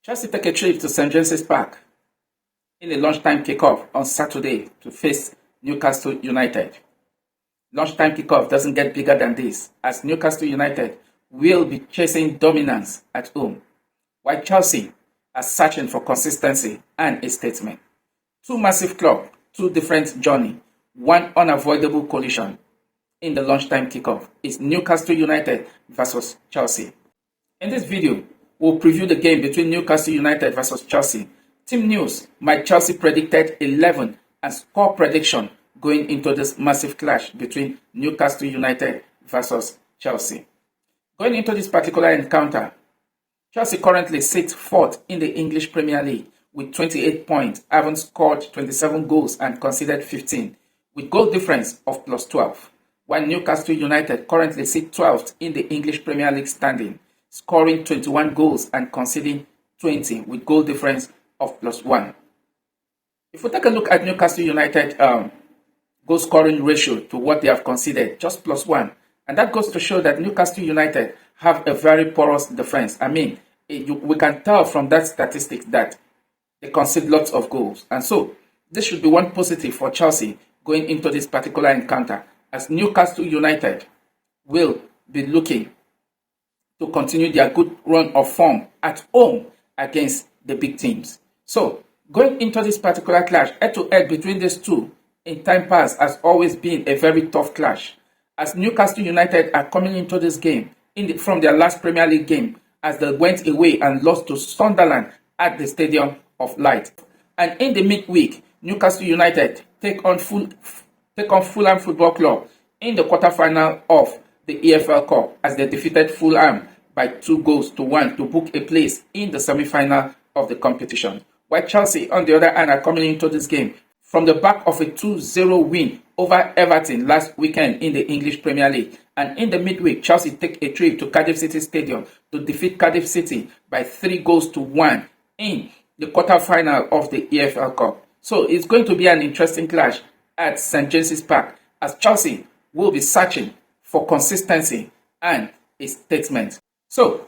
Chelsea take a trip to St James's Park in a lunchtime kickoff on Saturday to face Newcastle United. Lunchtime kickoff doesn't get bigger than this, as Newcastle United will be chasing dominance at home, while Chelsea are searching for consistency and a statement. Two massive clubs, two different journeys, one unavoidable collision in the lunchtime kickoff is Newcastle United versus Chelsea. In this video, we'll preview the game between Newcastle United versus Chelsea. Team news: my Chelsea predicted 11 and score prediction going into this massive clash between Newcastle United versus Chelsea. Going into this particular encounter, Chelsea currently sits fourth in the English Premier League with 28 points, having scored 27 goals and conceded 15, with goal difference of +12, while Newcastle United currently sit 12th in the English Premier League standing, scoring 21 goals and conceding 20 with goal difference of +1. If we take a look at Newcastle United goal scoring ratio to what they have conceded, just +1, and that goes to show that Newcastle United have a very porous defense. We can tell from that statistic that they concede lots of goals, and so this should be one positive for Chelsea going into this particular encounter, as Newcastle United will be looking to continue their good run of form at home against the big teams. So, going into this particular clash, head-to-head between these two in time past has always been a very tough clash, as Newcastle United are coming into this game from their last Premier League game, as they went away and lost to Sunderland at the Stadium of Light. And in the midweek, Newcastle United take on Fulham Football Club in the quarterfinal of the EFL Cup, as they defeated Fulham by 2-1 to book a place in the semi-final of the competition. While Chelsea, on the other hand, are coming into this game from the back of a 2-0 win over Everton last weekend in the English Premier League. And in the midweek, Chelsea take a trip to Cardiff City Stadium to defeat Cardiff City by 3-1 in the quarterfinal of the EFL Cup. So it's going to be an interesting clash at St James's Park, as Chelsea will be searching for consistency and a statement. So,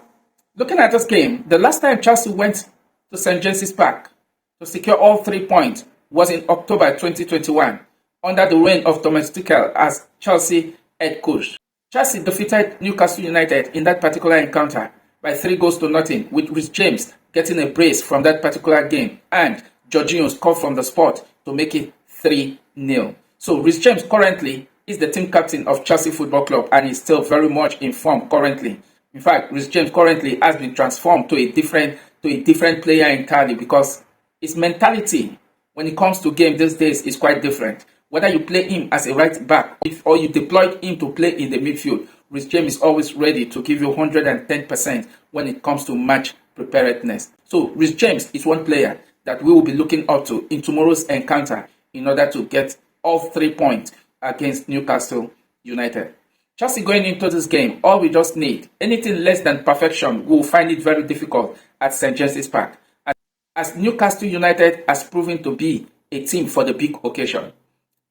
looking at this game, the last time Chelsea went to St James's Park to secure all 3 points was in October 2021 under the reign of Thomas Tuchel as Chelsea head coach. Chelsea defeated Newcastle United in that particular encounter by 3-0, with Reece James getting a brace from that particular game and Jorginho scored from the spot to make it 3-0. So Reece James currently is the team captain of Chelsea Football Club and is still very much in form currently. In fact, Reece James currently has been transformed to a different player entirely, because his mentality when it comes to game these days is quite different. Whether you play him as a right back or you deploy him to play in the midfield, Reece James is always ready to give you 110% when it comes to match preparedness. So Reece James is one player that we will be looking up to in tomorrow's encounter in order to get all 3 points against Newcastle United. Chelsea going into this game, all we just need, anything less than perfection, we will find it very difficult at St James's Park, as Newcastle United has proven to be a team for the big occasion,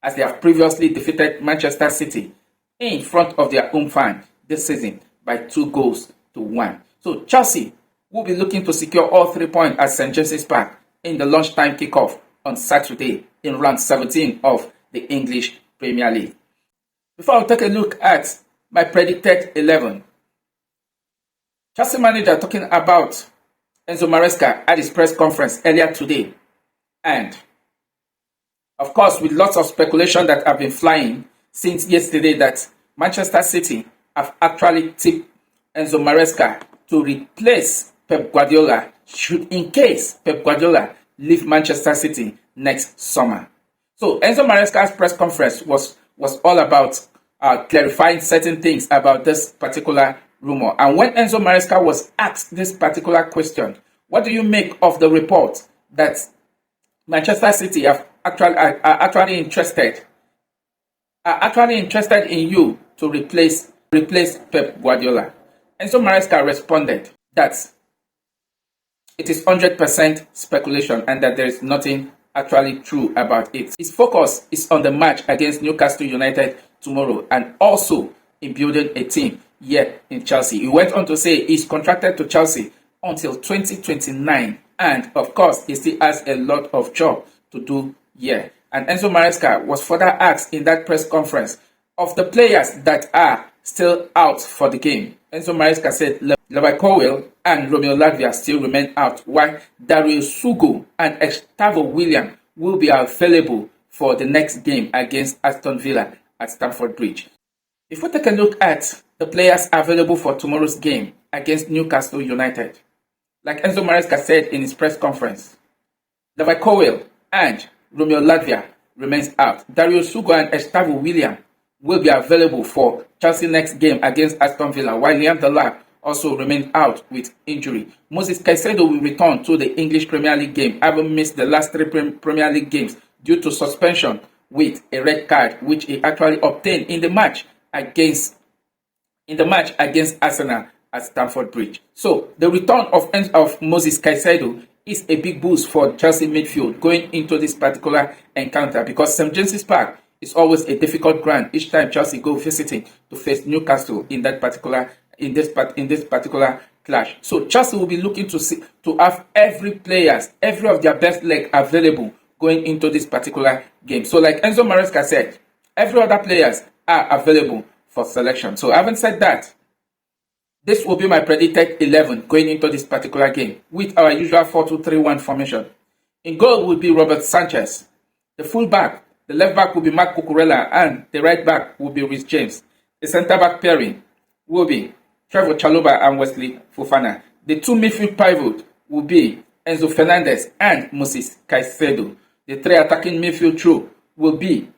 as they have previously defeated Manchester City in front of their home fan this season by 2-1. So Chelsea will be looking to secure all 3 points at St James's Park in the lunchtime kickoff on Saturday in round 17 of the English Premier League. Before I take a look at my predicted 11, Chelsea manager talking about Enzo Maresca at his press conference earlier today, and of course with lots of speculation that have been flying since yesterday that Manchester City have actually tipped Enzo Maresca to replace Pep Guardiola in case Pep Guardiola leave Manchester City next summer. So Enzo Maresca's press conference was all about clarifying certain things about this particular rumor. And when Enzo Maresca was asked this particular question, what do you make of the report that Manchester City are actually interested in you to replace Pep Guardiola? Enzo Maresca responded that it is 100% speculation and that there is nothing actually true about it. His focus is on the match against Newcastle United tomorrow and also in building a team here in Chelsea. He went on to say he's contracted to Chelsea until 2029. And of course, he still has a lot of job to do here. And Enzo Maresca was further asked in that press conference of the players that are still out for the game. Enzo Maresca said Levi Colwill and Romeo Lavia still remain out, while Dario Sugo and Gustavo William will be available for the next game against Aston Villa at Stamford Bridge. If we take a look at the players available for tomorrow's game against Newcastle United, like Enzo Maresca said in his press conference, Levi Colwill and Romeo Lavia remains out. Dario Sugo and Gustavo William will be available for Chelsea's next game against Aston Villa, while Liam Delap also remains out with injury. Moses Caicedo will return to the English Premier League game, having missed the last 3 Premier League games due to suspension with a red card, which he actually obtained in the match against Arsenal at Stamford Bridge. So the return of Moses Caicedo is a big boost for Chelsea midfield going into this particular encounter, because St James's Park is always a difficult ground each time Chelsea go visiting to face Newcastle in this particular clash. So Chelsea will be looking to have every of their best leg available going into this particular game. So like Enzo Maresca said, every other players are available for selection. So having said that, this will be my predicted 11 going into this particular game with our usual 4-2-3-1 formation. In goal will be Robert Sanchez. The fullback, the left back will be Marc Cucurella, and the right back will be Reece James. The centre back pairing will be Trevor Chalobah and Wesley Fofana. The 2 midfield pivots will be Enzo Fernandez and Moses Caicedo. The 3 attacking midfield trio will be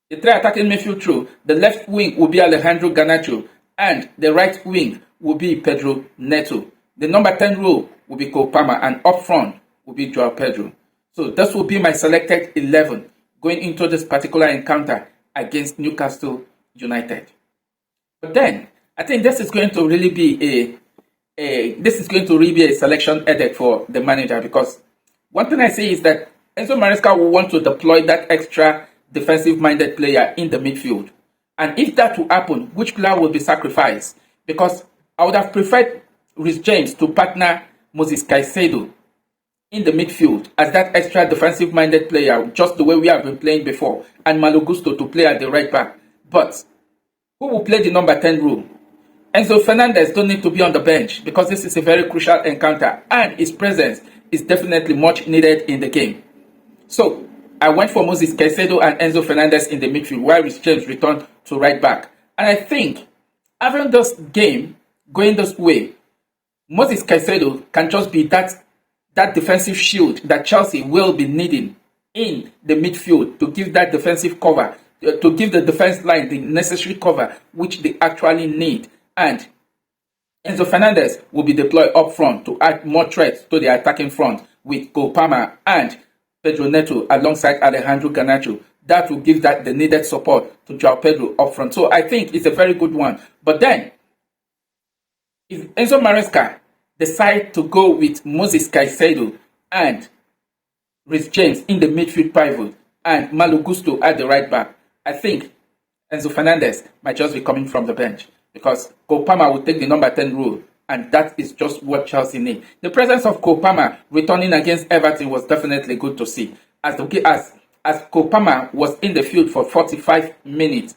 the left wing will be Alejandro Garnacho, and the right wing will be Pedro Neto. The number 10 role will be Cole Palmer, and up front will be Joao Pedro. So this will be my selected 11 going into this particular encounter against Newcastle United. But then I think this is going to really be a selection headache for the manager, because one thing I see is that Enzo Maresca will want to deploy that extra defensive-minded player in the midfield. And if that will happen, which player will be sacrificed? Because I would have preferred Reece James to partner Moses Caicedo in the midfield as that extra defensive-minded player, just the way we have been playing before, and Malo Gusto to play at the right back. But who will play the number 10 role? Enzo Fernandez don't need to be on the bench, because this is a very crucial encounter, and his presence is definitely much needed in the game. So I went for Moses Caicedo and Enzo Fernandez in the midfield, while Reece James returned to right back. And I think having this game going this way, Moses Caicedo can just be that defensive shield that Chelsea will be needing in the midfield to give that defensive cover, to give the defense line the necessary cover which they actually need. And Enzo Fernandez will be deployed up front to add more threats to the attacking front with Cole Palmer and Pedro Neto alongside Alejandro Garnacho. That will give the needed support to Joao Pedro up front. So I think it's a very good one. But then, if Enzo Maresca decide to go with Moses Caicedo and Reece James in the midfield pivot and Malo Gusto at the right back, I think Enzo Fernandez might just be coming from the bench, because Cole Palmer will take the number 10 role, and that is just what Chelsea need. The presence of Cole Palmer returning against Everton was definitely good to see, as Cole Palmer was in the field for 45 minutes,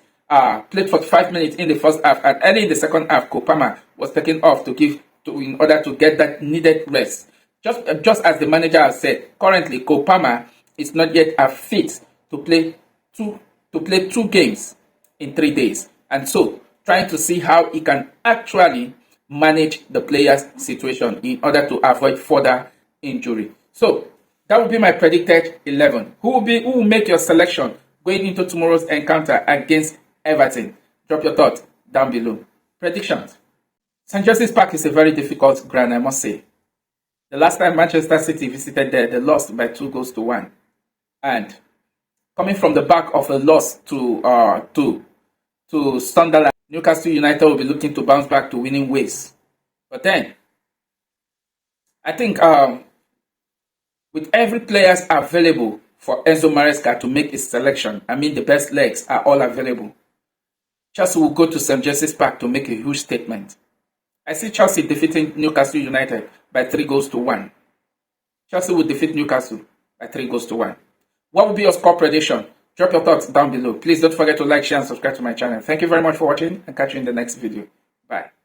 played 45 minutes in the first half, and early in the second half, Cole Palmer was taken off in order to get that needed rest. Just as the manager has said, currently Cole Palmer is not yet fit to play two games in 3 days, and so trying to see how he can actually manage the player's situation in order to avoid further injury. So that will be my predicted 11. Who will make your selection going into tomorrow's encounter against Everton? Drop your thoughts down below. Predictions. St James's Park is a very difficult ground, I must say. The last time Manchester City visited there, they lost by 2-1. And coming from the back of a loss to Sunderland, Newcastle United will be looking to bounce back to winning ways. But then, I think with every players available for Enzo Maresca to make his selection, I mean the best legs are all available, Chelsea will go to St James's Park to make a huge statement. I see Chelsea defeating Newcastle United by 3 goals to 1. Chelsea will defeat Newcastle by 3 goals to 1. What will be your score prediction? Drop your thoughts down below. Please don't forget to like, share, and subscribe to my channel. Thank you very much for watching, and catch you in the next video. Bye.